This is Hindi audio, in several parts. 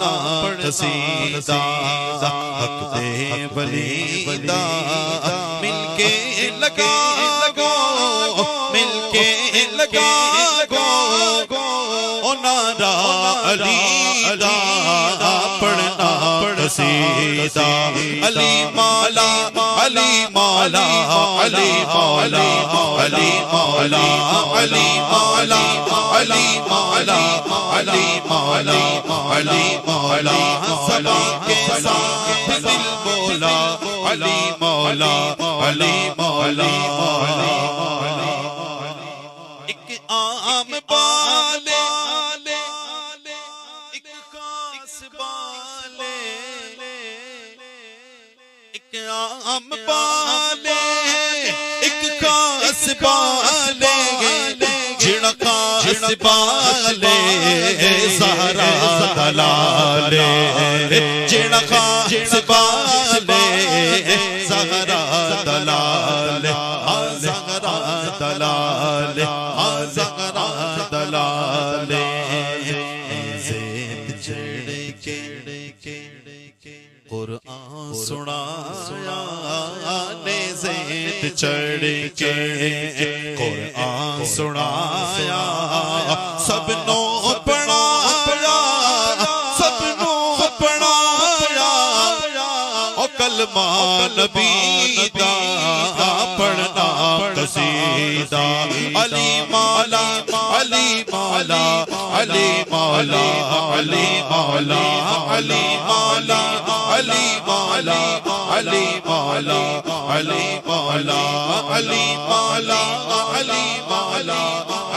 पढ़ना कसीदा हक दे वलीदा मिलके लगा गो मिलके लगा गो ओ नारा अली दा पढ़ना कसीदा अली मौला अली मौला अली मौला अली मौला अली मौला अली मौला अली मौला अली मौला सदा के साथ दिल बोला अली मौला अली मौला एक आम बाले एक खास बाले एक आम बाले एक खास बाले जिना खास बाले ज़हरा दलाले जिना खास बाले ज़हरा दलाले ज़हरा दलाले ज़हरा दलाले ज़ेद चढ़ के कुरान सुनाया ने ज़ेद चढ़ के कुरान सुनाया सबनो पढ़ाया सबनो पढ़ाया ओ कलमा नबी दा पढ़ना कसीदा अली मौला अली मौला अली मौला अली मौला अली मौला अली मौला अली मौला अली मौला अली मौला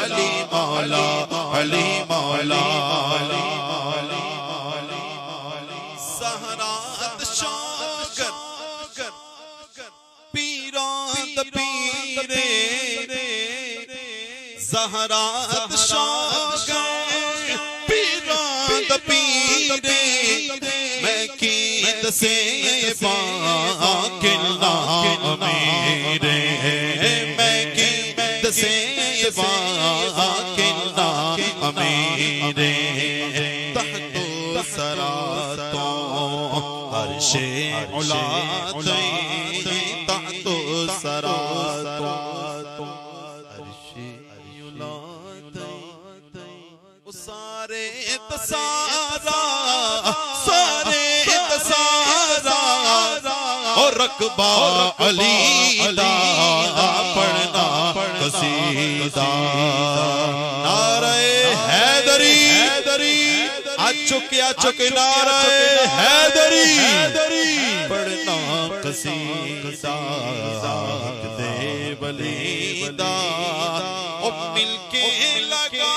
अली मौला अली मौला अली मौला सहरात शागर पीरान द पीरे सहरात शागर पीरान द पीरे मैं कीद से बाकिल्ला मेरे मैं कीद से बाकिल्ला मेरे तहतो सरातो अर्शे उला तहतो सरातो अर्शे उला सारे तसारा सारे तसारा और रकबा अली दा पढ़ना कसीदा नारे हैदरी आ चुके नारे हैदरी पढ़ना कसीदा दे वलीदा ओ मिलके लगा